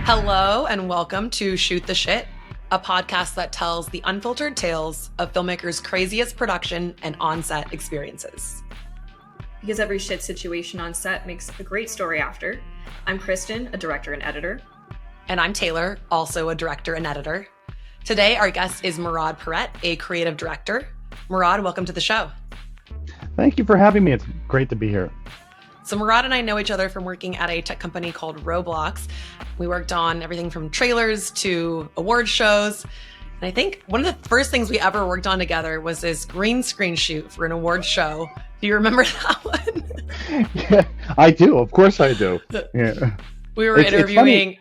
Hello and welcome to Shoot the Shit, a podcast that tells the unfiltered tales of filmmakers' craziest production and on-set experiences. Because every shit situation on set makes a great story after. I'm Kristen, a director and editor. And I'm Taylor, also a director and editor. Today, our guest is Murad Peret, a creative director. Murad, welcome to the show. Thank you for having me. It's great to be here. So Murad and I know each other from working at a tech company called Roblox. We worked on everything from trailers to award shows. And I think one of the first things we ever worked on together was this green screen shoot for an award show. Do you remember that one? Yeah, I do. Of course I do. Yeah. We were interviewing.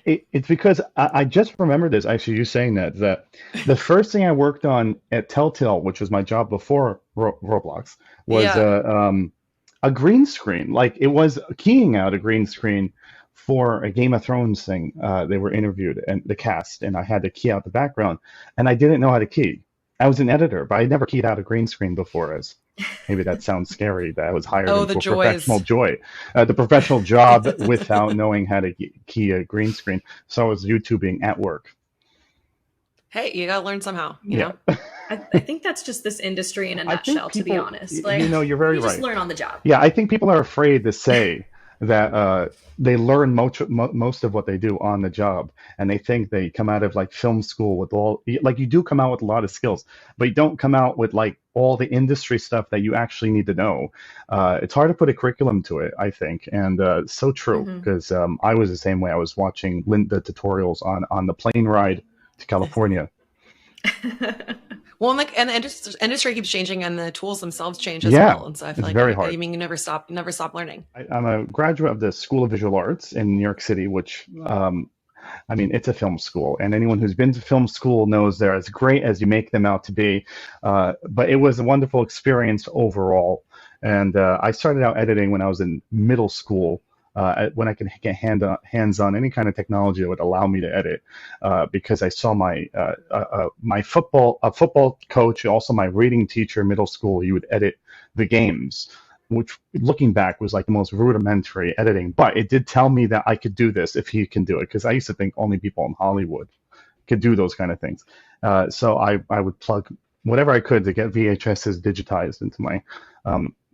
It's because I just remember this, actually, you saying that the first thing I worked on at Telltale, which was my job before Roblox, was a green screen. Like, it was keying out a green screen for a Game of Thrones thing. They were interviewed and the cast, and I had to key out the background, and I didn't know how to key. I was an editor, but I never keyed out a green screen before. As maybe that sounds scary, that I was hired into the professional job without knowing how to key a green screen. So I was YouTubing at work. Hey, you gotta learn somehow, you know? I think that's just this industry in a nutshell, to be honest. Like, you're very right. Just learn on the job. Yeah, I think people are afraid to say that they learn most of what they do on the job, and they think they come out of like film school with you do come out with a lot of skills, but you don't come out with like all the industry stuff that you actually need to know. It's hard to put a curriculum to it, I think, and so true, because I was the same way. I was watching the tutorials on the plane ride to California. Well, and the industry keeps changing, and the tools themselves change as well. And so I feel like very hard. You never stop learning. I'm a graduate of the School of Visual Arts in New York City, which it's a film school, and anyone who's been to film school knows they're as great as you make them out to be. But it was a wonderful experience overall. And I started out editing when I was in middle school. When I could get hands on any kind of technology that would allow me to edit, because I saw my football coach, also my reading teacher in middle school, he would edit the games, which looking back was like the most rudimentary editing, but it did tell me that I could do this if he can do it, because I used to think only people in Hollywood could do those kind of things. So I would plug whatever I could to get VHSs digitized into my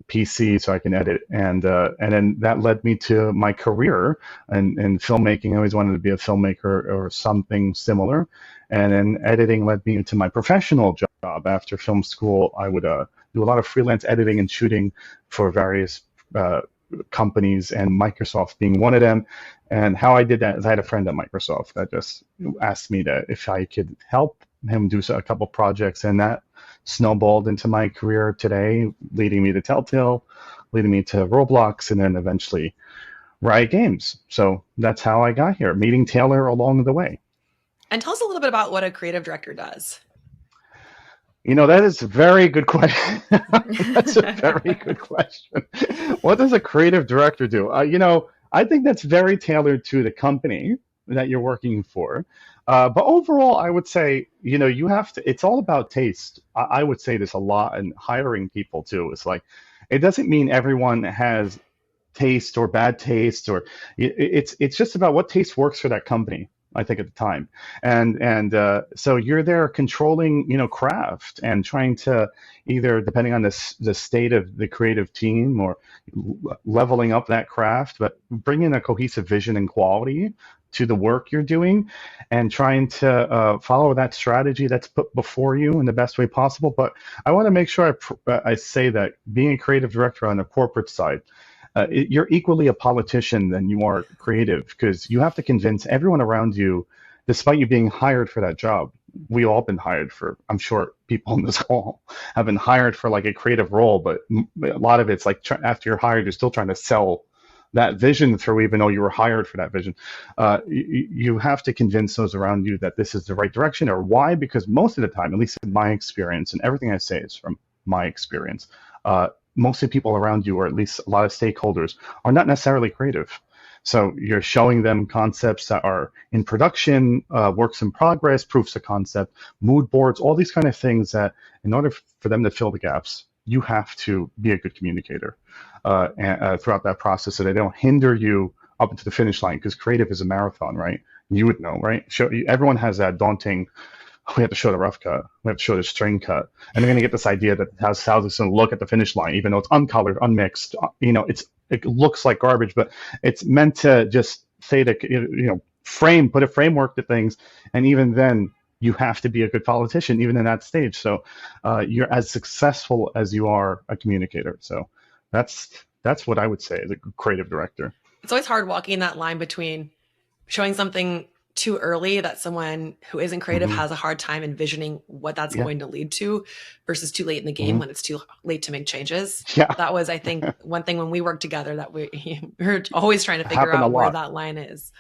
PC so I can edit, and then that led me to my career in filmmaking. I always wanted to be a filmmaker or something similar, and then editing led me into my professional job. After film school, I would do a lot of freelance editing and shooting for various companies, and Microsoft being one of them. And how I did that is I had a friend at Microsoft that just asked me if I could help him do a couple projects, and that snowballed into my career today, leading me to Telltale, leading me to Roblox, and then eventually Riot Games. So that's how I got here, meeting Taylor along the way. And tell us a little bit about what a creative director does. That is a very good question. That's a very good question. What does a creative director do? I think that's very tailored to the company that you're working for. But overall, I would say, you have to, it's all about taste. I would say this a lot in hiring people too. It's like, it doesn't mean everyone has taste or bad taste, or it's just about what taste works for that company, I think, at the time. And so you're there controlling, craft, and trying to either, depending on the state of the creative team, or leveling up that craft, but bringing a cohesive vision and quality to the work you're doing, and trying to follow that strategy that's put before you in the best way possible. But I want to make sure I say that being a creative director on the corporate side, you're equally a politician than you are creative, because you have to convince everyone around you, despite you being hired for that job. We all been hired for, I'm sure people in this call have been hired for like a creative role, but a lot of it's like after you're hired, you're still trying to sell that vision through, even though you were hired for that vision. You have to convince those around you that this is the right direction. Or why? Because most of the time, at least in my experience, and everything I say is from my experience, most of the people around you, or at least a lot of stakeholders, are not necessarily creative. So you're showing them concepts that are in production, works in progress, proofs of concept, mood boards, all these kind of things that in order for them to fill the gaps, you have to be a good communicator throughout that process, so they don't hinder you up into the finish line. Because creative is a marathon, right? You would know, right? Everyone has that daunting. We have to show the rough cut. We have to show the string cut, and they're going to get this idea that how it's going to look at the finish line, even though it's uncolored, unmixed. It looks like garbage, but it's meant to just say that put a framework to things, and even then, you have to be a good politician, even in that stage. So you're as successful as you are a communicator. So that's what I would say as a creative director. It's always hard walking that line between showing something too early that someone who isn't creative has a hard time envisioning what that's going to lead to, versus too late in the game when it's too late to make changes. Yeah. That was, I think, one thing when we worked together that we were always trying to figure out where that line is.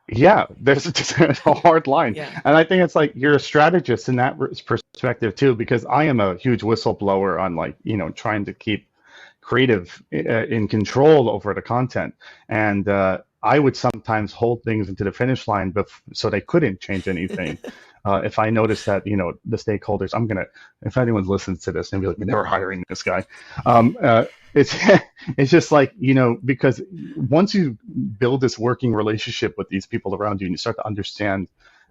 Yeah, there's a hard line. Yeah. And I think it's like you're a strategist in that perspective too, because I am a huge whistleblower on trying to keep creative in control over the content. And I would sometimes hold things into the finish line so they couldn't change anything. If I noticed that, the stakeholders, if anyone listens to this, they'll be like, we're never hiring this guy. It's just like, because once you build this working relationship with these people around you and you start to understand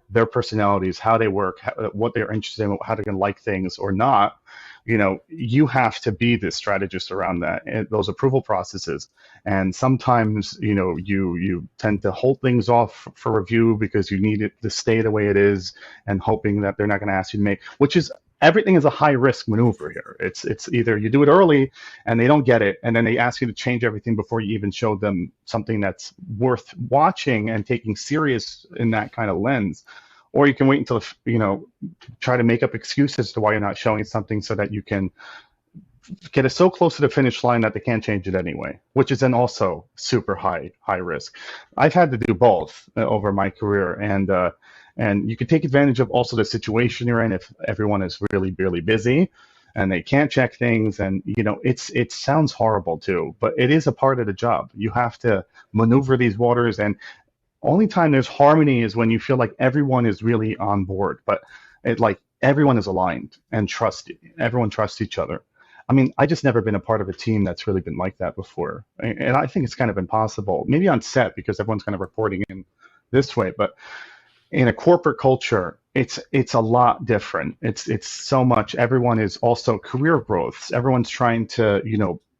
their personalities, how they work, what they're interested in, how they're going to like things or not, you have to be the strategist around that, those approval processes. And sometimes, you tend to hold things off for review because you need it to stay the way it is, and hoping that they're not going to ask you to everything is a high risk maneuver here. It's either you do it early and they don't get it, and then they ask you to change everything before you even show them something that's worth watching and taking serious in that kind of lens. Or you can wait until, try to make up excuses to why you're not showing something so that you can get it so close to the finish line that they can't change it anyway, which is then also super high risk. I've had to do both over my career, and you can take advantage of also the situation you're in if everyone is really, really busy and they can't check things. And, it sounds horrible too, but it is a part of the job. You have to maneuver these waters, and only time there's harmony is when you feel like everyone is really on board, but everyone is aligned and everyone trusts each other. I just never been a part of a team that's really been like that before. And I think it's kind of impossible, maybe on set because everyone's kind of reporting in this way, but in a corporate culture, it's a lot different. It's so much. Everyone is also career growth. Everyone's trying to,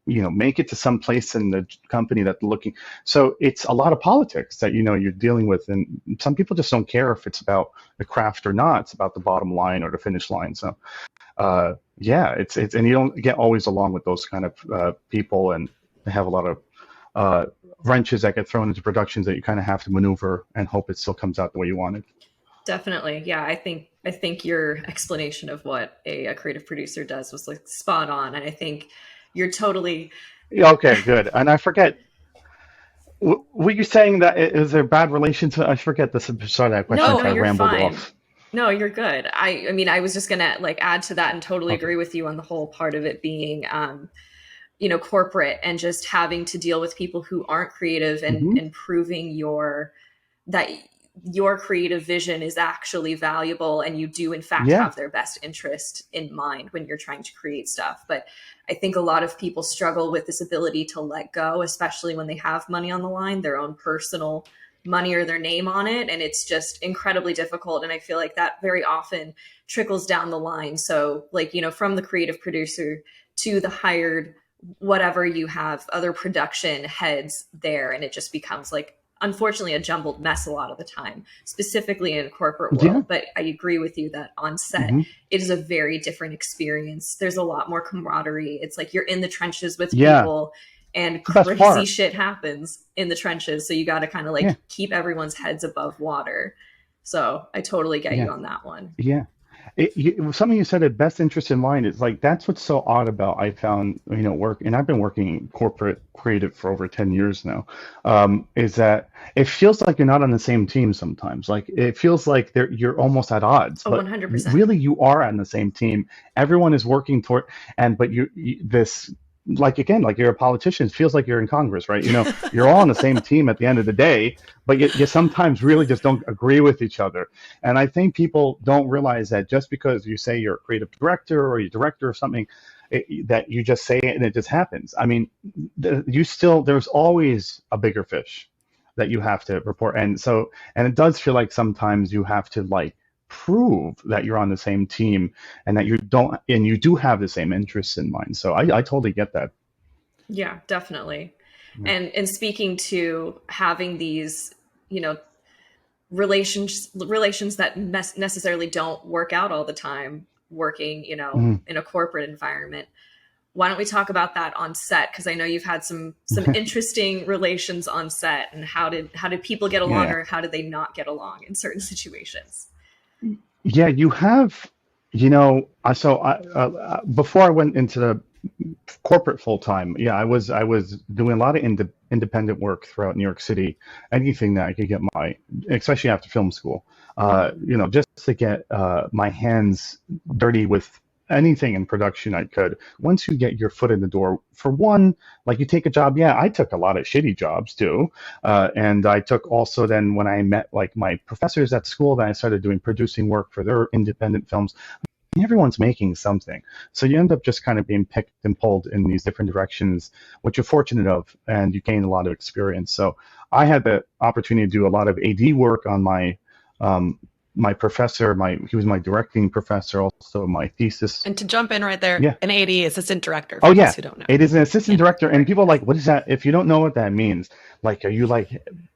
make it to some place in the company that they're looking. So it's a lot of politics that, you're dealing with. And some people just don't care if it's about the craft or not. It's about the bottom line or the finish line. So, it's and you don't get always along with those kind of people, and they have a lot of wrenches that get thrown into productions that you kind of have to maneuver and hope it still comes out the way you want it. Definitely. Yeah, I think your explanation of what a creative producer does was spot on. And I think you're totally... Okay, good. And I forget, were you saying that is there a bad relation to... I forget the start of that question. No, I you're rambled fine. off. No, you're good. I was just going to add to that and totally agree with you on the whole part of it being, corporate and just having to deal with people who aren't creative and proving that your creative vision is actually valuable and you do in fact have their best interest in mind when you're trying to create stuff. But I think a lot of people struggle with this ability to let go, especially when they have money on the line, their own personal money or their name on it. And it's just incredibly difficult. And I feel like that very often trickles down the line. So from the creative producer to the hired, whatever you have, other production heads there. And it just becomes unfortunately a jumbled mess a lot of the time, specifically in a corporate world. Yeah. But I agree with you that on set, it is a very different experience. There's a lot more camaraderie. It's like you're in the trenches with people and crazy shit happens in the trenches. So you got to kind of keep everyone's heads above water. So I totally get you on that one. Yeah. Something you said, at best interest in mind, is that's what's so odd about, I found, work, and I've been working corporate creative for over 10 years now, is that it feels like you're not on the same team sometimes. It feels like you're almost at odds. Oh, but 100%. Really, you are on the same team. Everyone is working toward, but you're a politician, it feels like you're in Congress, right? You're all on the same team at the end of the day, but you sometimes really just don't agree with each other. And I think people don't realize that just because you say you're a creative director or you're director of something, that you just say it and it just happens. I mean, there's always a bigger fish that you have to report, and it does feel like sometimes you have to like prove that you're on the same team and that you do have the same interests in mind. So I totally get that. Yeah, definitely. And speaking to having these, relations that necessarily don't work out all the time, working, in a corporate environment. Why don't we talk about that on set? Because I know you've had some interesting relations on set, and how did people get along, or how did they not get along in certain situations? Yeah, you have, before I went into the corporate full time, I was doing a lot of independent work throughout New York City, anything that I could get especially after film school, just to get my hands dirty with anything in production I could. Once you get your foot in the door, for one, like you take a job, I took a lot of shitty jobs too. And I took also then when I met like my professors at school, then I started doing producing work for their independent films. Everyone's making something. So you end up just kind of being picked and pulled in these different directions, which you're fortunate of, and you gain a lot of experience. So I had the opportunity to do a lot of AD work on my professor, he was my directing professor, also my thesis. And to jump in right there, an AD, assistant director, for those who don't know. It is an assistant director, and people are like, what is that? If you don't know what that means, like, are you like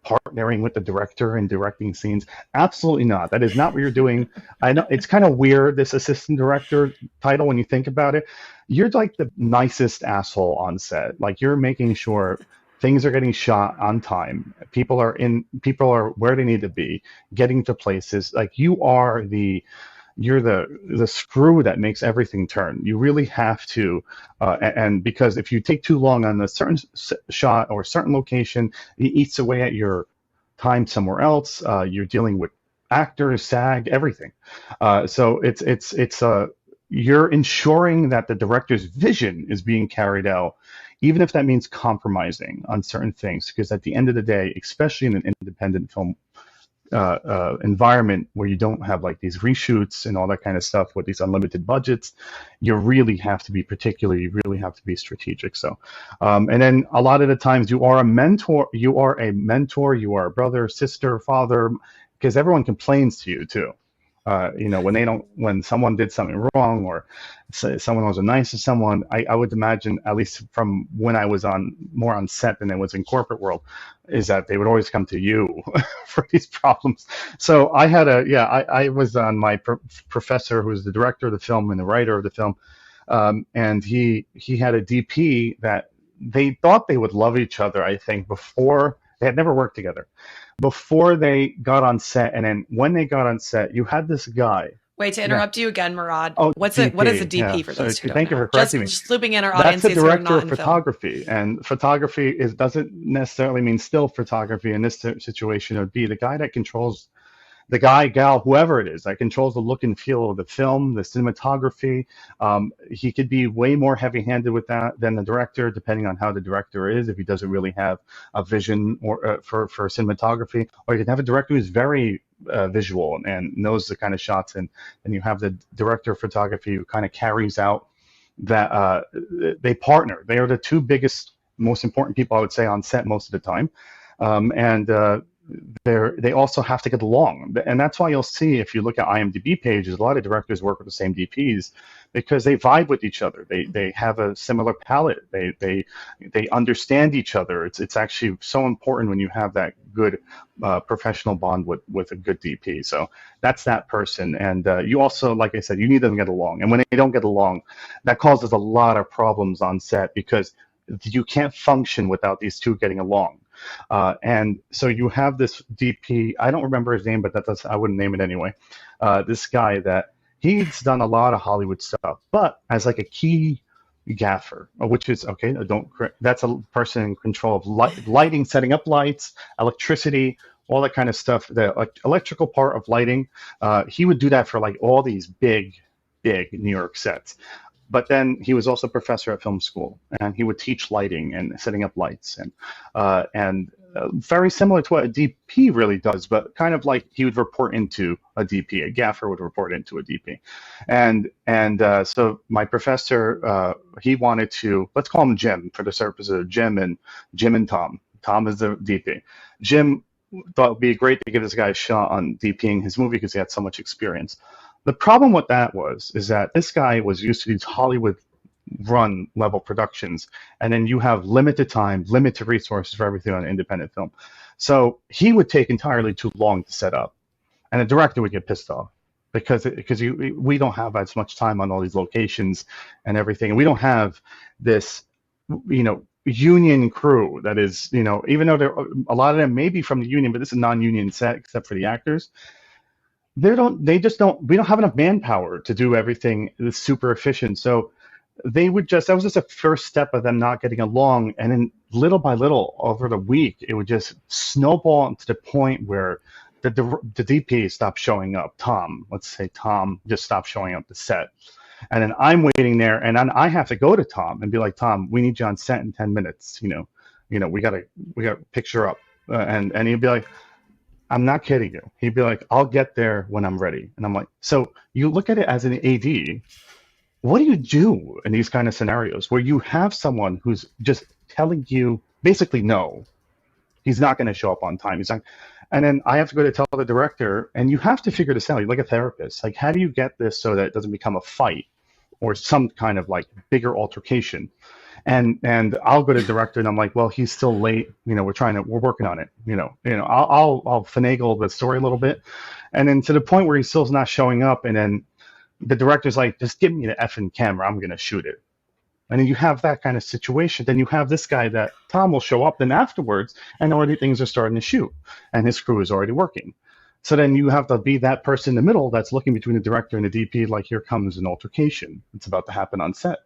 partnering with the director and directing scenes? Absolutely not. That is not what you're doing. I know it's kind of weird, this assistant director title, when you think about it. You're like the nicest asshole on set. Like, you're making sure things are getting shot on time. People are where they need to be, getting to places. Like, you're the screw that makes everything turn. You really have to, and because if you take too long on a certain shot or a certain location, it eats away at your time somewhere else. You're dealing with actors, SAG, everything. So it's you're ensuring that the director's vision is being carried out, even if that means compromising on certain things. Because at the end of the day, especially in an independent film environment where you don't have like these reshoots and all that kind of stuff with these unlimited budgets, you really have to be particular. You really have to be strategic. So, and then a lot of the times you are a mentor. You are a brother, sister, father, because everyone complains to you too. When someone did something wrong, or someone wasn't nice to someone, I would imagine, at least from when I was more on set than it was in corporate world, is that they would always come to you for these problems. So I had I was on my professor, who was the director of the film and the writer of the film, and he had a DP that they thought they would love each other, I think, before. They had never worked together before they got on set, and then when they got on set, you had this guy. Wait, to interrupt you again, Murad. What is a DP for those who don't know? Thank you for correcting me. Just looping in our audience. That's a director of photography, and photography doesn't necessarily mean still photography. In this situation, it would be the guy that controls, the guy, gal, whoever it is, that controls the look and feel of the film, the cinematography. He could be way more heavy-handed with that than the director, depending on how the director is, if he doesn't really have a vision or for cinematography. Or you can have a director who's very visual and knows the kind of shots, and then you have the director of photography who kind of carries out that. They partner. They are the two biggest, most important people, I would say, on set most of the time. They also have to get along, and that's why you'll see, if you look at IMDb pages, a lot of directors work with the same DPs because they vibe with each other. They have a similar palette. They understand each other. It's actually so important when you have that good professional bond with a good DP. So that's that person, and you also, like I said, you need them to get along. And when they don't get along, that causes a lot of problems on set, because you can't function without these two getting along. And so you have this DP, I don't remember his name, but I wouldn't name it anyway. This guy that he's done a lot of Hollywood stuff, but as like a key gaffer, which is okay. That's a person in control of lighting, setting up lights, electricity, all that kind of stuff. The electrical part of lighting, he would do that for like all these big New York sets. But then he was also a professor at film school, and he would teach lighting and setting up lights. And very similar to what a DP really does, but kind of like he would report into a DP. A gaffer would report into a DP, and so my professor, he wanted to, let's call him Jim for the purpose of Jim and Tom. Tom is the DP. Jim thought it would be great to give this guy a shot on DPing his movie because he had so much experience. The problem with that is that this guy was used to these Hollywood run level productions, and then you have limited time, limited resources for everything on an independent film. So he would take entirely too long to set up, and the director would get pissed off because we don't have as much time on all these locations and everything, and we don't have this, union crew that is, even though a lot of them may be from the union, but this is a non-union set except for the actors. We don't have enough manpower to do everything that's super efficient. So that was just a first step of them not getting along. And then little by little over the week, it would just snowball to the point where the DP stopped showing up. Let's say Tom just stopped showing up to set. And then I'm waiting there, and then I have to go to Tom and be like, Tom, we need you on set in 10 minutes. We gotta picture up. And he'd be like, I'm not kidding you. He'd be like, I'll get there when I'm ready. And I'm like, so you look at it as an AD, what do you do in these kind of scenarios where you have someone who's just telling you basically no, he's not going to show up on time. And then I have to go to tell the director, and you have to figure this out. You're like a therapist. Like, how do you get this so that it doesn't become a fight or some kind of like bigger altercation? And I'll go to the director, and I'm like, well, he's still late. We're working on it. I'll finagle the story a little bit, and then to the point where he's still not showing up, and then the director's like, just give me the effing camera. I'm gonna shoot it. And then you have that kind of situation. Then you have this guy that Tom will show up then afterwards, and already things are starting to shoot, and his crew is already working. So then you have to be that person in the middle that's looking between the director and the DP, like, here comes an altercation. It's about to happen on set.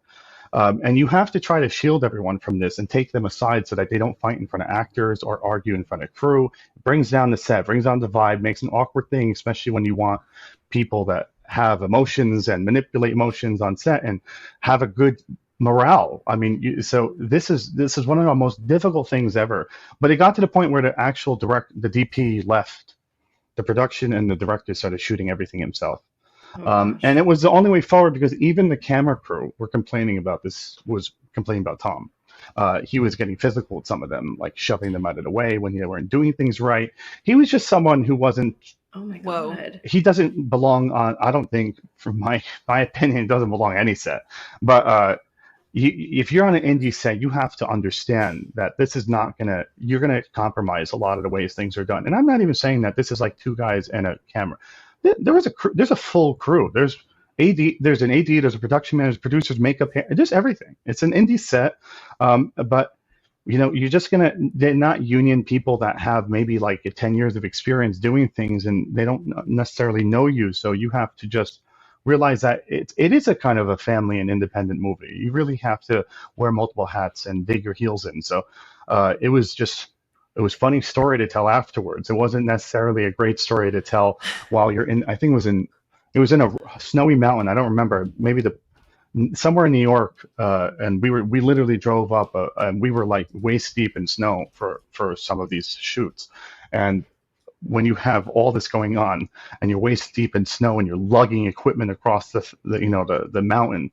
And you have to try to shield everyone from this and take them aside so that they don't fight in front of actors or argue in front of crew. It brings down the set, brings down the vibe, makes an awkward thing, especially when you want people that have emotions and manipulate emotions on set and have a good morale. I mean, so this is one of the most difficult things ever. But it got to the point where the DP left the production, and the director started shooting everything himself. And it was the only way forward, because even the camera crew were complaining about Tom. He was getting physical with some of them, like shoving them out of the way when they weren't doing things right. He was just someone who wasn't. Oh my God. He doesn't belong on. I don't think, from my opinion, doesn't belong on any set. But if you're on an indie set, you have to understand that this is you're gonna compromise a lot of the ways things are done. And I'm not even saying that this is like two guys and a camera. There's a full crew. There's an AD, there's a production manager, producers, makeup, just everything. It's an indie set, but they're not union people that have maybe like 10 years of experience doing things, and they don't necessarily know you. So you have to just realize that it is a kind of a family and independent movie. You really have to wear multiple hats and dig your heels in. So it was funny story to tell afterwards. It wasn't necessarily a great story to tell while you're in. I think it was in a snowy mountain. I don't remember. Maybe somewhere in New York, and we literally drove up, and we were like waist deep in snow for some of these shoots. And when you have all this going on, and you're waist deep in snow, and you're lugging equipment across the mountain.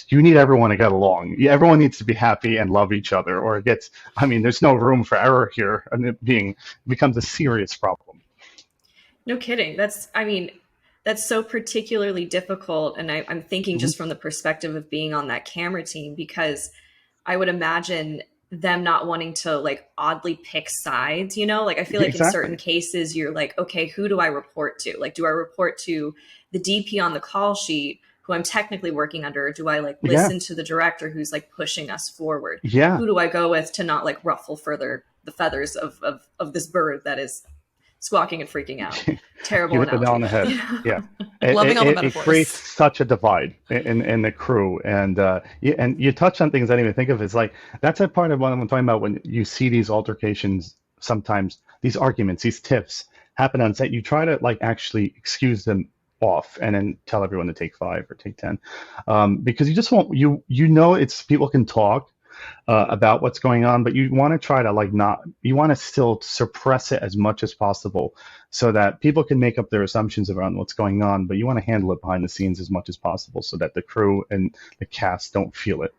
You need everyone to get along. Everyone needs to be happy and love each other, or there's no room for error here, and it becomes a serious problem. No kidding. That's so particularly difficult. And I'm thinking just from the perspective of being on that camera team, because I would imagine them not wanting to like oddly pick sides, like I feel like in certain cases you're like, okay, who do I report to? Like, do I report to the DP on the call sheet, who I'm technically working under? Or do I like listen to the director who's like pushing us forward? Yeah. Who do I go with to not like ruffle further the feathers of this bird that is squawking and freaking out? Terrible analogy. Hit it on the head. Yeah. Loving all the metaphors. It creates such a divide in the crew. And you touched on things I didn't even think of. It's like, that's a part of what I'm talking about when you see these altercations, sometimes these arguments, these tiffs happen on set. You try to like actually excuse them off and then tell everyone to take 5 or take 10, because you just want it's people can talk, about what's going on, but you want to try to you want to still suppress it as much as possible so that people can make up their assumptions around what's going on, but you want to handle it behind the scenes as much as possible so that the crew and the cast don't feel it.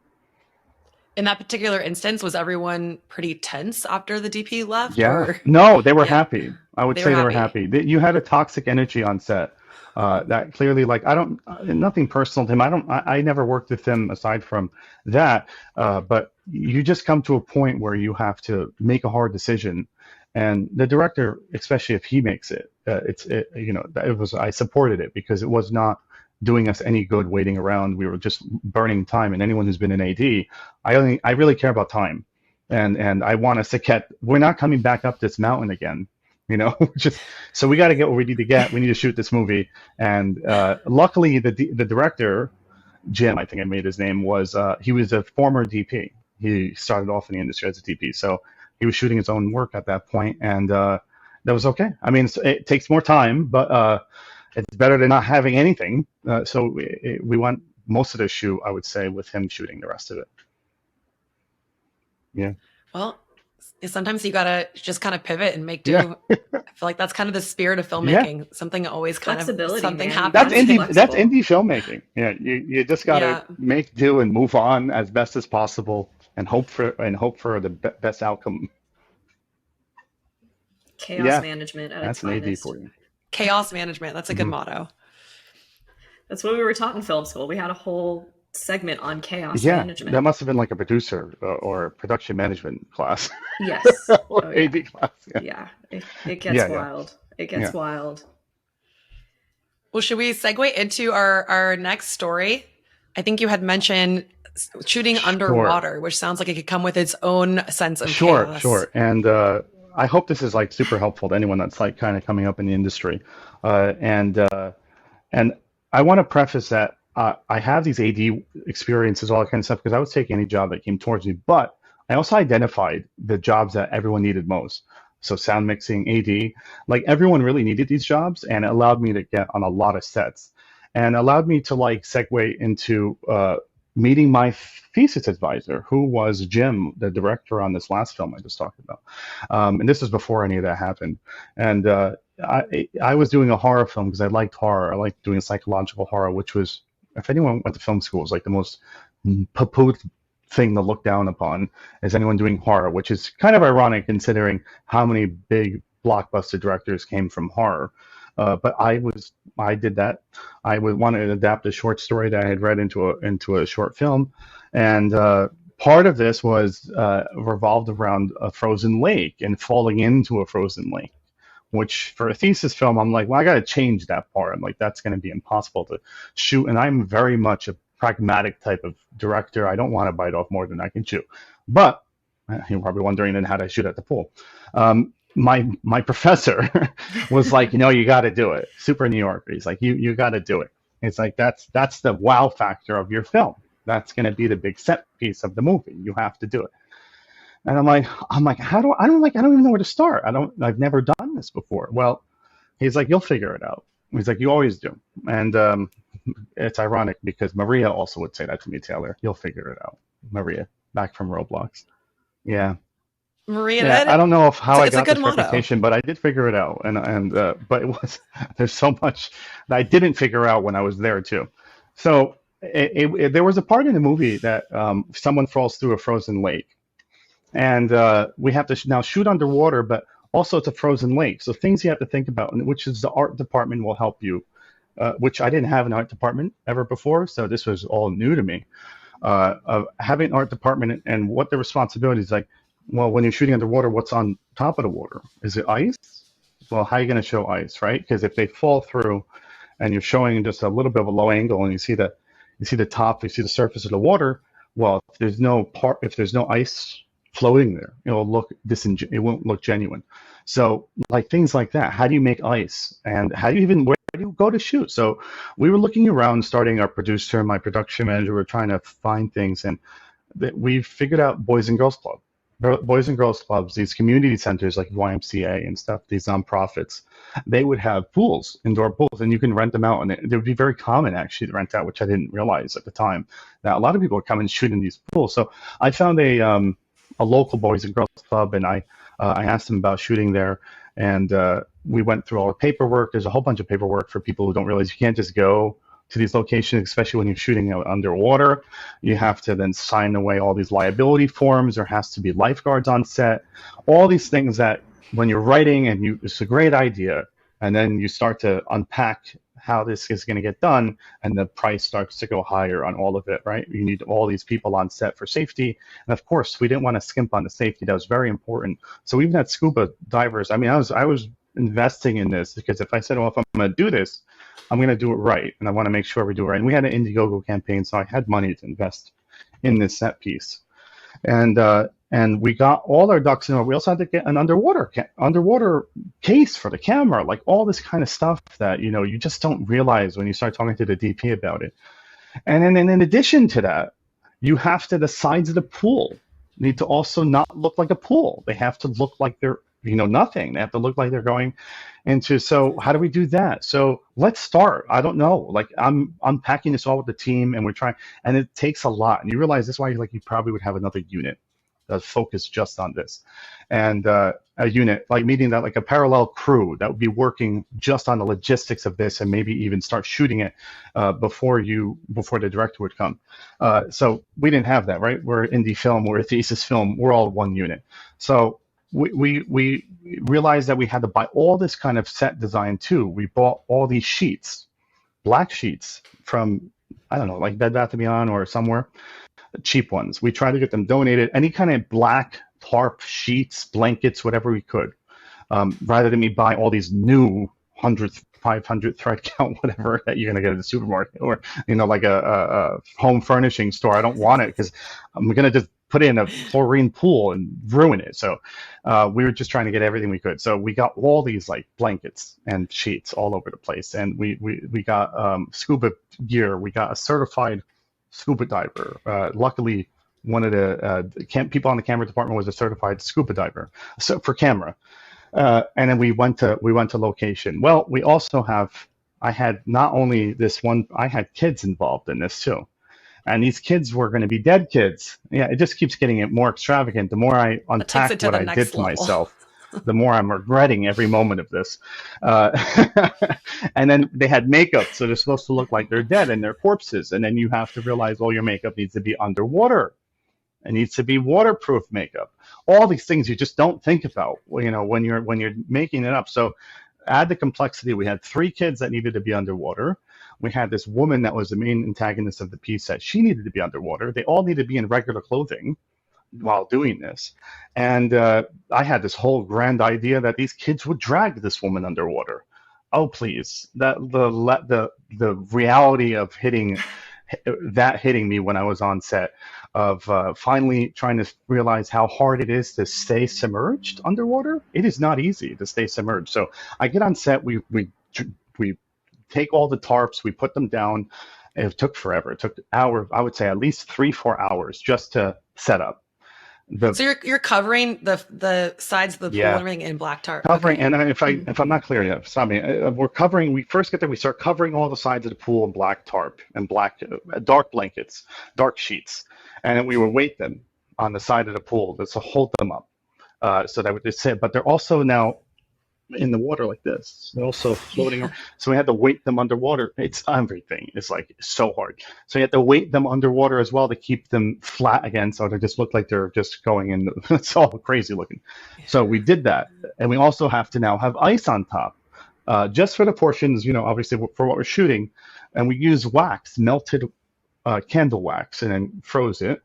In that particular instance, was everyone pretty tense after the DP left? Yeah. Or No, they were yeah, happy. I would say they were happy. You had a toxic energy on set. That clearly, like, I don't, nothing personal to him. I never worked with him aside from that. But you just come to a point where you have to make a hard decision. And the director, especially if he makes it, I supported it because it was not doing us any good waiting around. We were just burning time. And anyone who's been in AD, I really care about time. And I want us to get, we're not coming back up this mountain again. Just so we got to get what we need to get. We need to shoot this movie, and luckily the director, Jim, I think I made his name, he was a former DP. He started off in the industry as a DP, so he was shooting his own work at that point, and that was okay. I mean, it takes more time, but it's better than not having anything. So we went most of the shoot, I would say, with him shooting the rest of it. Yeah. Well, sometimes you gotta just kind of pivot and make do. Yeah. I feel like that's kind of the spirit of filmmaking. Yeah. Something always kind of something happens. That's indie filmmaking. Yeah, you just gotta make do and move on as best as possible and hope for the best outcome. Chaos management at its finest. That's an AD for you. Chaos management. That's a good motto. That's what we were taught in film school. We had a whole segment on chaos management. That must have been like a producer or production management class. Yes. Or AD class. Yeah. It gets wild. It gets wild. Well, should we segue into our next story? I think you had mentioned shooting underwater, which sounds like it could come with its own sense of chaos. Sure. And I hope this is like super helpful to anyone that's like kind of coming up in the industry. And I want to preface that I have these AD experiences, all that kind of stuff, because I was taking any job that came towards me. But I also identified the jobs that everyone needed most. So sound mixing, AD, like everyone really needed these jobs, and it allowed me to get on a lot of sets, and allowed me to like segue into meeting my thesis advisor, who was Jim, the director on this last film I just talked about. And this was before any of that happened. And I was doing a horror film because I liked horror. I liked doing psychological horror, which was, if anyone went to film school, it was like the most poo-poo thing to look down upon as anyone doing horror, which is kind of ironic considering how many big blockbuster directors came from horror. But I did that. I wanted to adapt a short story that I had read into a short film, and part of this was revolved around a frozen lake and falling into a frozen lake. Which for a thesis film, I'm like, well, I got to change that part. I'm like, that's going to be impossible to shoot. And I'm very much a pragmatic type of director. I don't want to bite off more than I can chew. But you're probably wondering then how to shoot at the pool. My professor was like, you got to do it. Super New Yorker. He's like, you got to do it. It's like, that's the wow factor of your film. That's going to be the big set piece of the movie. You have to do it. And I'm like, I don't even know where to start. I've never done this before. Well, he's like, you'll figure it out. He's like, you always do. And it's ironic because Maria also would say that to me, Taylor. You'll figure it out. Maria, back from Roblox. Yeah. Maria, I don't know how I got this reputation, but I did figure it out. But there's so much that I didn't figure out when I was there too. So there was a part in the movie that someone falls through a frozen lake. And we have to now shoot underwater, but also it's a frozen lake. So things you have to think about, which is the art department will help you, which I didn't have an art department ever before. So this was all new to me, of having an art department and what the responsibility is like. Well, when you're shooting underwater, what's on top of the water? Is it ice? Well, how are you going to show ice, right? Because if they fall through and you're showing just a little bit of a low angle and you see the top, you see the surface of the water, well, if there's no ice floating there, it won't look genuine. So like things like that, how do you make ice, and where do you go to shoot? So we were looking around, starting our producer, my production manager, we're trying to find things, and we figured out Boys and Girls Club. Boys and girls clubs, these community centers like YMCA and stuff, these nonprofits, they would have pools, indoor pools, and you can rent them out. And it would be very common actually to rent out, which I didn't realize at the time. That a lot of people would come and shoot in these pools. So I found a local boys and girls club, and I asked them about shooting there, and we went through all the paperwork. There's a whole bunch of paperwork for people who don't realize you can't just go to these locations, especially when you're shooting out underwater. You have to then sign away all these liability forms. There has to be lifeguards on set. All these things that when you're writing and it's a great idea, and then you start to unpack how this is going to get done, and the price starts to go higher on all of it, right? You need all these people on set for safety. And of course, we didn't want to skimp on the safety. That was very important. So even at scuba divers, I mean, I was investing in this because if I said, well, if I'm going to do this, I'm going to do it right, and I want to make sure we do it right. And we had an Indiegogo campaign, so I had money to invest in this set piece, and we got all our ducks in a row. We also had to get an underwater case for the camera, like all this kind of stuff that you just don't realize when you start talking to the DP about it. And then in addition to that, you have to the sides of the pool need to also not look like a pool. They have to look like they're nothing. They have to look like they're going into. So how do we do that? So let's start. I don't know. Like I'm unpacking this all with the team, and we're trying, and it takes a lot. And you realize that's why you probably would have another unit that focus just on this, and a unit meaning that like a parallel crew that would be working just on the logistics of this, and maybe even start shooting it before the director would come. So we didn't have that, right? We're indie film, we're a thesis film, we're all one unit. So we realized that we had to buy all this kind of set design too. We bought all these sheets, black sheets from, I don't know, like Bed Bath & Beyond or somewhere, cheap ones. We tried to get them donated, any kind of black tarp sheets, blankets, whatever we could, rather than me buy all these new 100, 500 thread count, whatever that you're going to get at the supermarket or, like a home furnishing store. I don't want it because I'm going to just put it in a chlorine pool and ruin it. So we were just trying to get everything we could. So we got all these like blankets and sheets all over the place. And we got scuba gear. We got a certified scuba diver. Luckily, one of the people on the camera department was a certified scuba diver, so for camera. And then we went to location. Well, we also I had not only this one, I had kids involved in this too. And these kids were going to be dead kids. Yeah, it just keeps getting more extravagant. The more I unpack what I did to myself, the more I'm regretting every moment of this. And then they had makeup, so they're supposed to look like they're dead and they're corpses. And then you have to realize all your makeup needs to be underwater. It needs to be waterproof makeup. All these things you just don't think about, when you're making it up. So add the complexity. We had 3 kids that needed to be underwater. We had this woman that was the main antagonist of the piece that she needed to be underwater. They all needed to be in regular clothing while doing this. And I had this whole grand idea that these kids would drag this woman underwater. Oh, please. The reality of hitting me when I was on set, of finally trying to realize how hard it is to stay submerged underwater. It is not easy to stay submerged. So I get on set, we take all the tarps, we put them down. It took forever. It took hours, I would say at least 3-4 hours just to set up. So you're covering the sides of the pool and everything in black tarp. Covering, okay. And if I'm not clear yet, stop me. We're covering. We first get there. We start covering all the sides of the pool in black tarp and black dark blankets, dark sheets, and then we would weight them on the side of the pool to hold them up, so that would just sit. But they're also now in the water like this. They're also floating around. So we had to weight them underwater. It's everything. It's so hard. So you have to weight them underwater as well to keep them flat again, so they just look like they're just going in. It's all crazy looking. So we did that. And we also have to now have ice on top, just for the portions, obviously for what we're shooting. And we use wax, melted candle wax, and then froze it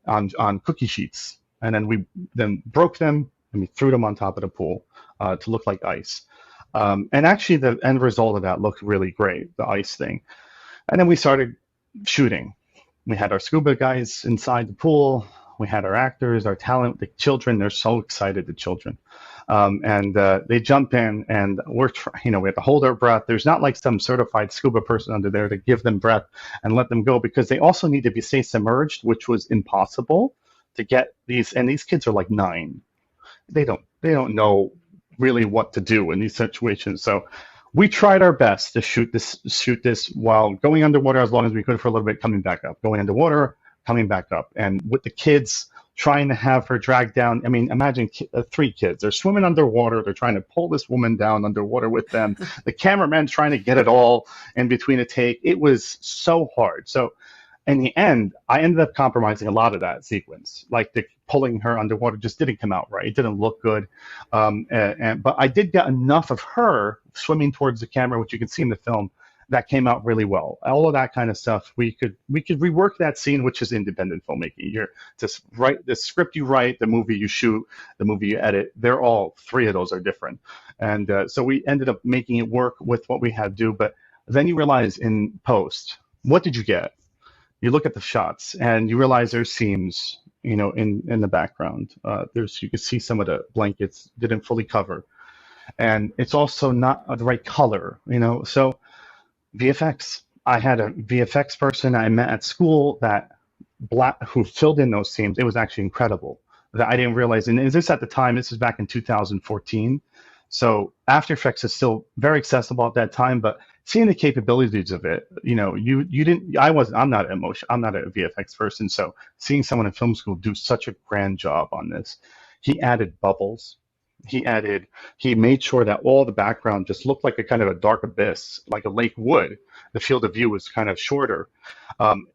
on cookie sheets. And then we broke them and we threw them on top of the pool to look like ice. And actually the end result of that looked really great, the ice thing. And then we started shooting. We had our scuba guys inside the pool. We had our actors, our talent, the children. They're so excited, the children. And they jump in, and we have to hold our breath. There's not like some certified scuba person under there to give them breath and let them go, because they also need to stay submerged, which was impossible to get these, and these kids are like 9. They don't know really what to do in these situations. So we tried our best to shoot this while going underwater as long as we could for a little bit, coming back up, going underwater, coming back up, and with the kids trying to have her dragged down. I mean, imagine 3 kids. They're swimming underwater. They're trying to pull this woman down underwater with them. The cameraman trying to get it all in between a take. It was so hard. So in the end, I ended up compromising a lot of that sequence. Like the pulling her underwater just didn't come out right. It didn't look good. But I did get enough of her swimming towards the camera, which you can see in the film, that came out really well. All of that kind of stuff, we could rework that scene, which is independent filmmaking. You're just write the script you write, the movie you shoot, the movie you edit. They're all 3 of those are different, and so we ended up making it work with what we had to do. But then you realize in post, what did you get? You look at the shots and you realize there's seams, in the background. You can see some of the blankets didn't fully cover, and it's also not the right color, So VFX. I had a VFX person I met at school who filled in those seams. It was actually incredible that I didn't realize. And this at the time, this is back in 2014. So After Effects is still very accessible at that time, but seeing the capabilities of it, you didn't. I'm not a VFX person, so seeing someone in film school do such a grand job on this, he added bubbles. He made sure that all the background just looked like a kind of a dark abyss, like a lake would. The field of view was kind of shorter.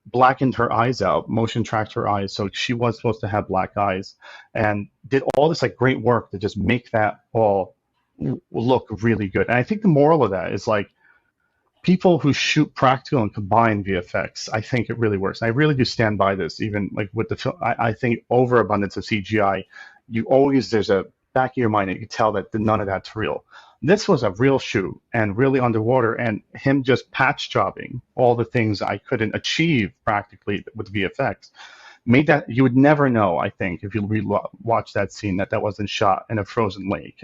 Blackened her eyes out, motion tracked her eyes, so she was supposed to have black eyes, and did all this like great work to just make that all look really good. And I think the moral of that is like, people who shoot practical and combine VFX, I think it really works. I really do stand by this, even like with the film. I think overabundance of CGI, there's a back of your mind, and you can tell that none of that's real. This was a real shoot and really underwater, and him just patch jobbing all the things I couldn't achieve practically with VFX made that you would never know, I think, if you watch that scene, that wasn't shot in a frozen lake.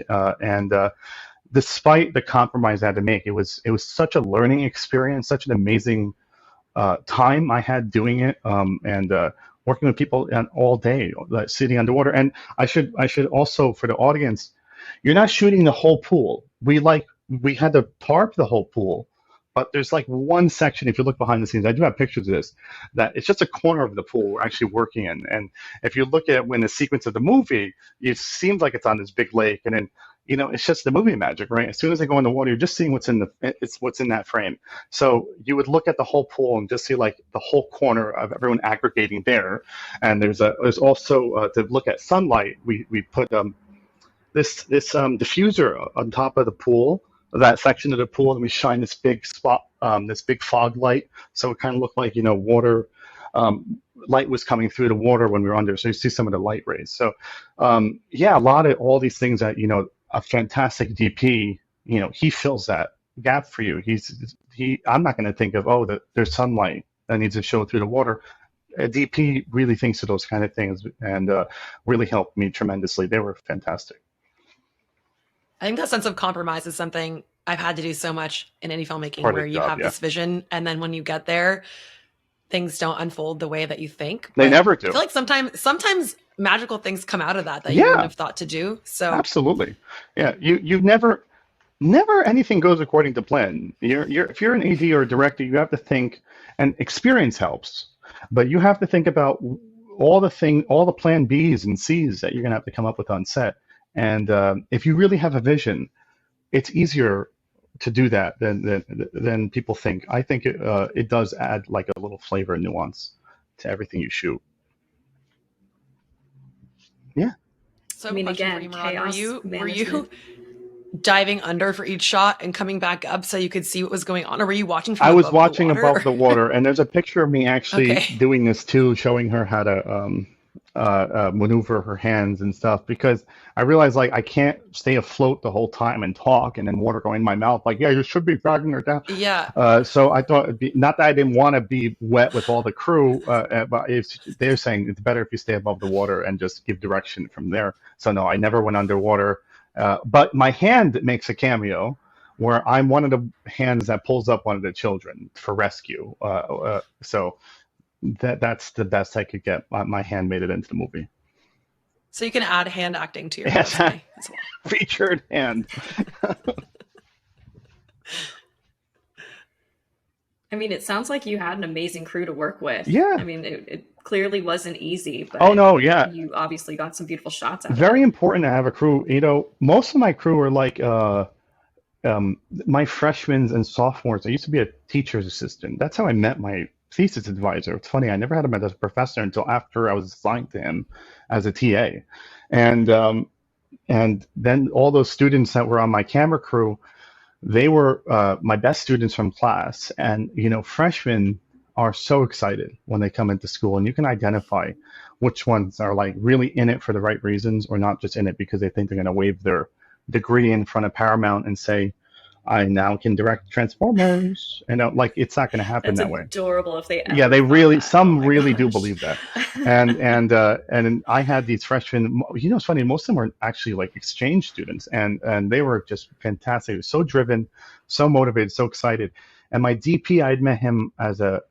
Despite the compromise I had to make, it was such a learning experience, such an amazing time I had doing it, and working with people all day, sitting underwater. And I should also, for the audience, you're not shooting the whole pool. We had to tarp the whole pool, but there's like one section, if you look behind the scenes, I do have pictures of this, that it's just a corner of the pool we're actually working in. And if you look at when the sequence of the movie, it seems like it's on this big lake, and then it's just the movie magic, right? As soon as they go in the water, you're just seeing what's in that frame. So you would look at the whole pool and just see like the whole corner of everyone aggregating there. And there's also to look at sunlight. We put this diffuser on top of the pool, that section of the pool, and we shine this big spot, this big fog light, so it kind of looked like water. Light was coming through the water when we were under, so you see some of the light rays. So a lot of all these things that a fantastic DP, he fills that gap for you. I'm not going to think of, that there's sunlight that needs to show through the water. A DP really thinks of those kind of things, and really helped me tremendously. They were fantastic. I think that sense of compromise is something I've had to do so much in any filmmaking, where you have this vision, and then when you get there, things don't unfold the way that you think. They never do. I feel like sometimes magical things come out of that you wouldn't have thought to do. So absolutely, yeah. You never anything goes according to plan. If you're an AD or a director, you have to think, and experience helps, but you have to think about all the plan Bs and Cs that you're gonna have to come up with on set. And if you really have a vision, it's easier to do that than people think. I think it does add like a little flavor and nuance to everything you shoot. Yeah. So again, Murad, were you diving under for each shot and coming back up so you could see what was going on, or were you watching from above the water? I was watching above the water, and there's a picture of me actually doing this too, showing her how to maneuver her hands and stuff, because I realized like I can't stay afloat the whole time and talk and then water going in my mouth. Like, you should be dragging her down. Yeah. So I thought not that I didn't want to be wet with all the crew, but they're saying it's better if you stay above the water and just give direction from there. So no, I never went underwater. But my hand makes a cameo where I'm one of the hands that pulls up one of the children for rescue. So that's the best I could get. My hand made it into the movie. So you can add hand acting to your resume as well. Featured hand. I mean, it sounds like you had an amazing crew to work with. Yeah. I mean, it clearly wasn't easy, but Oh no, yeah. you obviously got some beautiful shots out of Very it. important to have a crew. Most of my crew are like my freshmen and sophomores. I used to be a teacher's assistant. That's how I met my thesis advisor. It's funny, I never had him as a professor until after I was assigned to him as a TA. And then all those students that were on my camera crew, they were my best students from class. And freshmen are so excited when they come into school, and you can identify which ones are like really in it for the right reasons, or not just in it because they think they're going to wave their degree in front of Paramount and say, I now can direct Transformers. Like, it's not going to happen That's that way. adorable if they ever Yeah, they thought really, that. some Oh my really do gosh. believe that. And I had these freshmen, it's funny, most of them were actually like exchange students, and they were just fantastic. They were so driven, so motivated, so excited. And my DP, I'd met him as a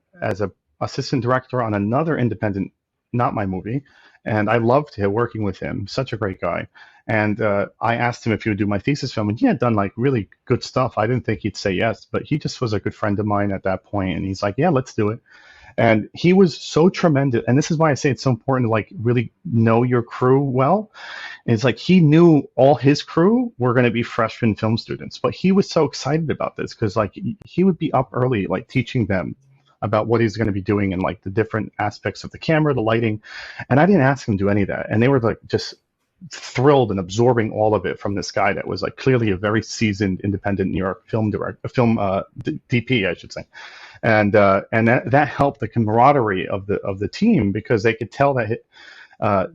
assistant director on another independent, not my movie, and I loved working with him. Such a great guy. And I asked him if he would do my thesis film, and he had done like really good stuff. I didn't think he'd say yes, but he just was a good friend of mine at that point, and he's like, yeah, let's do it. And he was so tremendous. And this is why I say it's so important to like really know your crew well. It's like he knew all his crew were going to be freshman film students, but he was so excited about this because like he would be up early, like teaching them about what he's going to be doing and like the different aspects of the camera, the lighting. And I didn't ask him to do any of that. And they were like just thrilled and absorbing all of it from this guy that was like clearly a very seasoned independent New York film DP, I should say. And that helped the camaraderie of the team, because they could tell that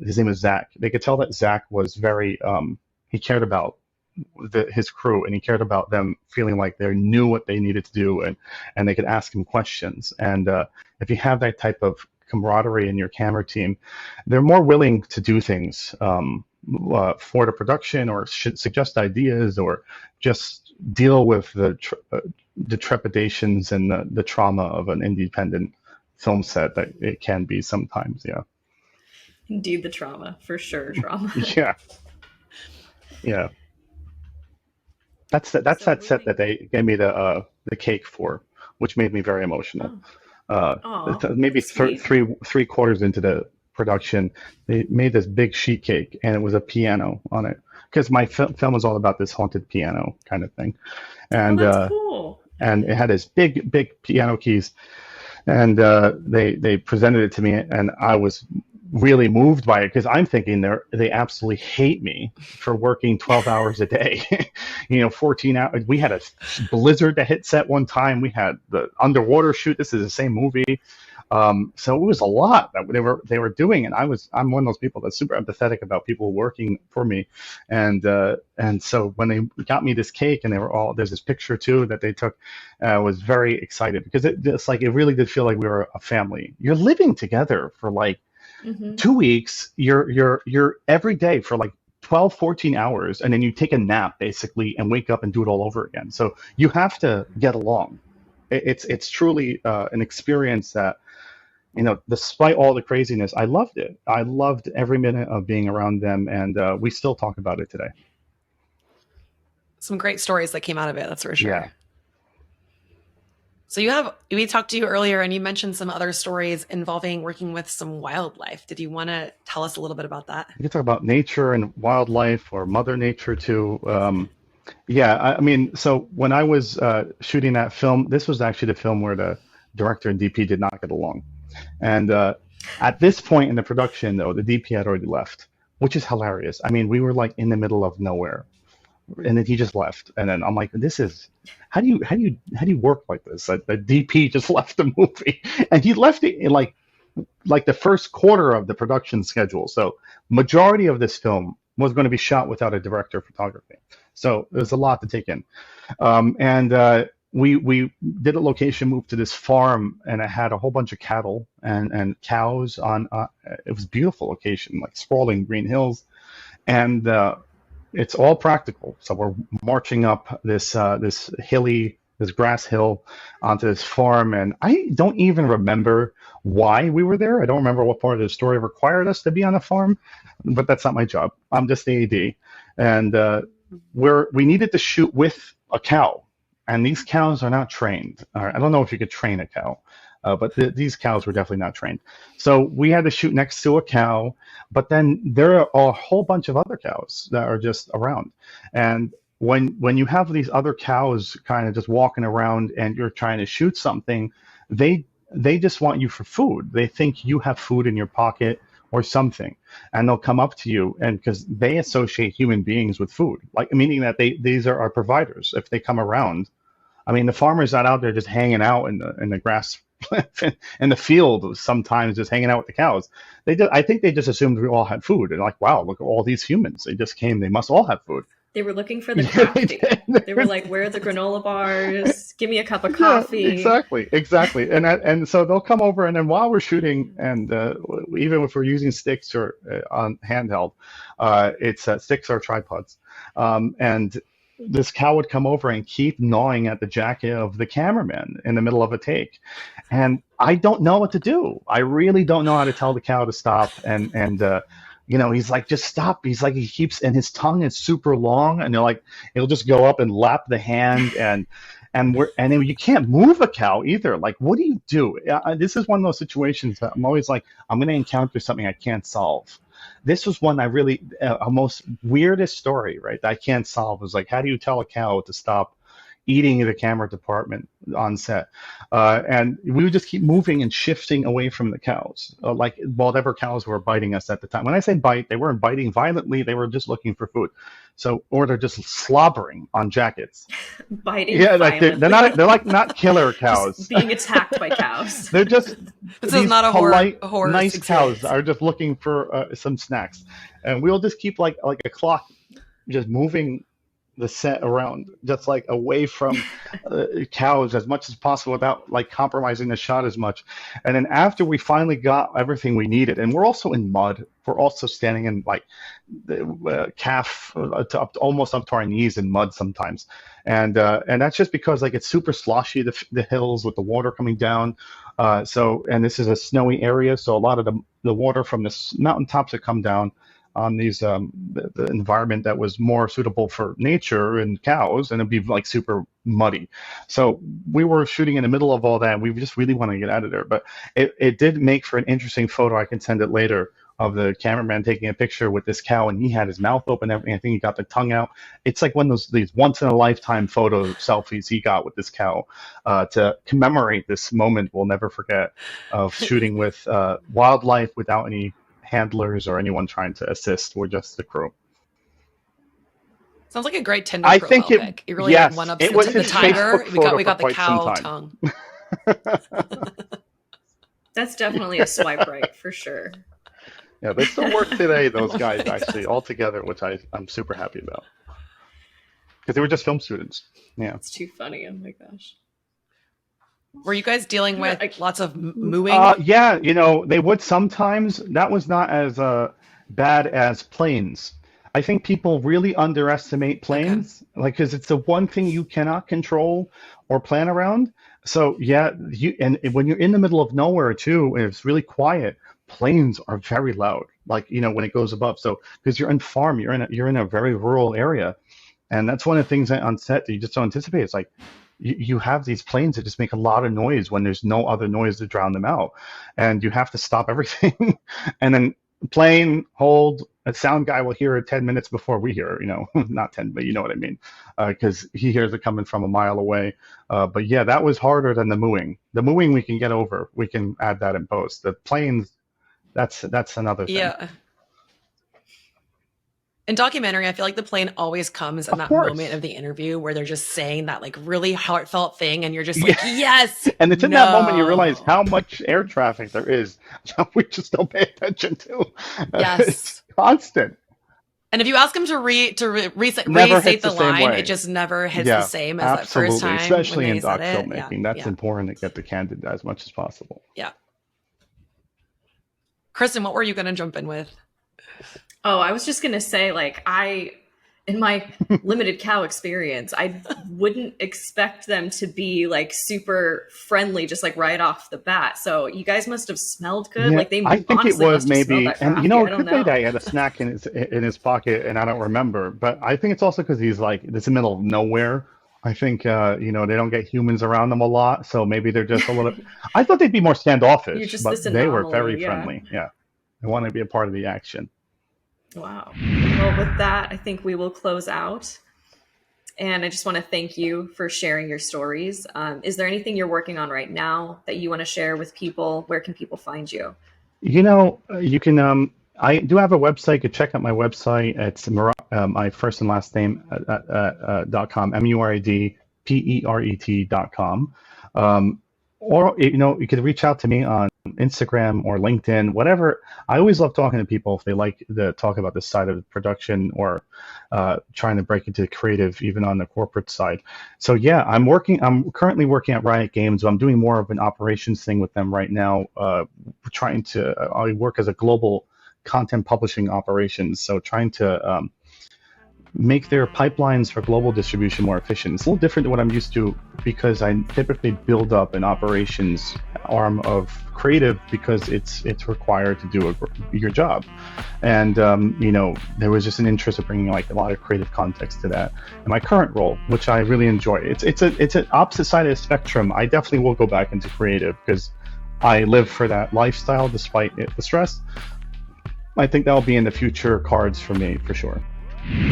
his name was Zach. They could tell that Zach was very he cared about his crew, and he cared about them feeling like they knew what they needed to do, and they could ask him questions. And if you have that type of camaraderie in your camera team, they're more willing to do things for the production, or suggest ideas, or just deal with the trepidations and the trauma of an independent film set that it can be sometimes. Yeah. Indeed, the trauma, for sure, trauma. Yeah. That's that set that they gave me the cake for, which made me very emotional. Maybe three quarters into the production, they made this big sheet cake, and it was a piano on it, because my film was all about this haunted piano kind of thing. And that's cool. And it had this big piano keys, and they presented it to me, and I was really moved by it, because I'm thinking they absolutely hate me for working 12 hours a day. 14 hours. We had a blizzard that hit set one time. We had the underwater shoot. This is the same movie. So it was a lot that they were doing, and I'm one of those people that's super empathetic about people working for me, and so when they got me this cake, and there's this picture too that they took, I was very excited, because it really did feel like we were a family. You're living together for like 2 weeks. You're every day for like 12, 14 hours, and then you take a nap basically and wake up and do it all over again. So you have to get along. It's truly an experience that, despite all the craziness, I loved it. I loved every minute of being around them, and we still talk about it today. Some great stories that came out of it, that's for sure. Yeah. So we talked to you earlier, and you mentioned some other stories involving working with some wildlife. Did you want to tell us a little bit about that? You can talk about nature and wildlife, or Mother Nature too. Yeah, I mean, so when I was shooting that film, this was actually the film where the director and DP did not get along. And at this point in the production, though, the DP had already left, which is hilarious. I mean, we were like in the middle of nowhere, and then he just left. And then I'm like, this is, how do you work like this? The DP just left the movie, and he left it in like the first quarter of the production schedule. So majority of this film was going to be shot without a director of photography. So there's a lot to take in. We did a location move to this farm, and it had a whole bunch of cattle and cows on. It was a beautiful location, like sprawling green hills, and it's all practical. So we're marching up this hilly this grass hill onto this farm, and I don't even remember why we were there. I don't remember what part of the story required us to be on a farm, but that's not my job. I'm just the AD, and we needed to shoot with a cow, and these cows are not trained. I don't know if you could train a cow, but these cows were definitely not trained. So we had to shoot next to a cow, but then there are a whole bunch of other cows that are just around, and when you have these other cows kind of just walking around and you're trying to shoot something, they they just want you for food. They think you have food in your pocket or something, and they'll come up to you, and because they associate human beings with food, like meaning that these are our providers. If they come around, I mean, the farmer's not out there just hanging out in the grass in the field, sometimes just hanging out with the cows. I think they just assumed we all had food, and like, wow, look at all these humans. They just came. They must all have food. They were looking for the crafty. They were like, "Where are the granola bars? Give me a cup of coffee." Yeah, exactly. And so they'll come over, and then while we're shooting, and even if we're using sticks or on handheld, it's sticks or tripods, and this cow would come over and keep gnawing at the jacket of the cameraman in the middle of a take, and I don't know what to do. I really don't know how to tell the cow to stop, and he's like, just stop. He's like, he keeps, and his tongue is super long, and they're like, he'll just go up and lap the hand, and then you can't move a cow either. Like, what do you do? This is one of those situations that I'm always like, I'm going to encounter something I can't solve. This was one I really, a most weirdest story, right? That I can't solve was like, how do you tell a cow to stop eating the camera department on set? And we would just keep moving and shifting away from the cows, like whatever cows were biting us at the time. When I say bite, they weren't biting violently; they were just looking for food. So, or they're just slobbering on jackets. Biting. Yeah, like they're like not killer cows. Just being attacked by cows. They're just This these is not a polite, horror nice experience. cows are just looking for some snacks, and we'll just keep like a clock, just moving the set around, just like away from cows as much as possible without like compromising the shot as much. And then after we finally got everything we needed, and we're also in mud, we're also standing in like the calf almost up to our knees in mud sometimes, and that's just because like it's super sloshy, the hills with the water coming down. And this is a snowy area, so a lot of the water from the mountaintops that come down on these the environment that was more suitable for nature and cows, and it'd be like super muddy. So we were shooting in the middle of all that, and we just really want to get out of there. But it did make for an interesting photo. I can send it later, of the cameraman taking a picture with this cow, and he had his mouth open, everything. I think he got the tongue out. It's like one of these once in a lifetime photo selfies he got with this cow, to commemorate this moment we'll never forget of shooting with wildlife without any handlers or anyone trying to assist. We're just the crew. Sounds like a great Tinder I profile think it, pic. You really yes, one up it was the his tiger. Facebook photo We got for the quite some cow time. tongue. That's definitely a swipe right for sure. Yeah, they still work today, those guys, actually, all together, which I'm super happy about. Because they were just film students. Yeah. It's too funny. Oh my gosh. Were you guys dealing with lots of mooing? Yeah, they would sometimes. That was not as bad as planes. I think people really underestimate planes, like, because it's the one thing you cannot control or plan around. So yeah, and when you're in the middle of nowhere too, and it's really quiet, planes are very loud. Like, when it goes above. So because you're in farm, you're in a very rural area, and that's one of the things that on set that you just don't anticipate. It's like you have these planes that just make a lot of noise when there's no other noise to drown them out, and you have to stop everything, and then plane hold. A sound guy will hear it 10 minutes before we hear it, not 10, but you know what I mean, because he hears it coming from a mile away. But yeah, that was harder than the mooing. The mooing we can get over. We can add that in post. The planes, that's another thing. Yeah. In documentary, I feel like the plane always comes in that course. moment of the interview where they're just saying that like really heartfelt thing, and you're just like, yes. And it's in that moment you realize how much air traffic there is that we just don't pay attention to. Yes. It's constant. And if you ask them to restate the line, it just never hits the same as absolutely. that first time. Especially when in doc said filmmaking. That's important to get the candid as much as possible. Yeah. Kristen, what were you going to jump in with? Oh, I was just going to say, like, in my limited cow experience, I wouldn't expect them to be like super friendly, just like right off the bat. So you guys must have smelled good. Yeah, Like they I think it honestly was must have smelled maybe, that and crafty. I it don't could be know. that he had a snack in his pocket, and I don't remember. But I think it's also because he's like it's the middle of nowhere. I think they don't get humans around them a lot, so maybe they're just a little. I thought they'd be more You're standoffish, just but this they were very anomaly. Yeah. friendly. Yeah, they want to be a part of the action. Wow. Well, with that, I think we will close out. And I just want to thank you for sharing your stories. Is there anything you're working on right now that you want to share with people? Where can people find you? You can. I do have a website. You can check out my website. It's my first and last name .com. MURADPERET.com. Or you could reach out to me on Instagram or LinkedIn, whatever. I always love talking to people if they like to talk about this side of the production or trying to break into creative, even on the corporate side. So yeah, I'm currently working at Riot Games. I'm doing more of an operations thing with them right now. I work as a global content publishing operations. So trying to make their pipelines for global distribution more efficient. It's a little different than what I'm used to because I typically build up an operations arm of creative because it's required to do your job. And there was just an interest of bringing like a lot of creative context to that in my current role, which I really enjoy. It's an opposite side of the spectrum. I definitely will go back into creative because I live for that lifestyle despite the stress. I think that'll be in the future cards for me for sure.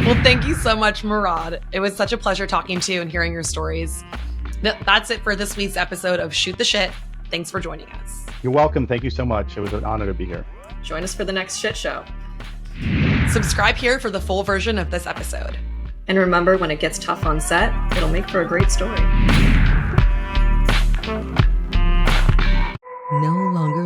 Well, thank you so much, Murad. It was such a pleasure talking to you and hearing your stories. That's it for this week's episode of Shoot the Shit. Thanks for joining us. You're welcome. Thank you so much. It was an honor to be here. Join us for the next shit show. Subscribe here for the full version of this episode. And remember, when it gets tough on set, it'll make for a great story. No longer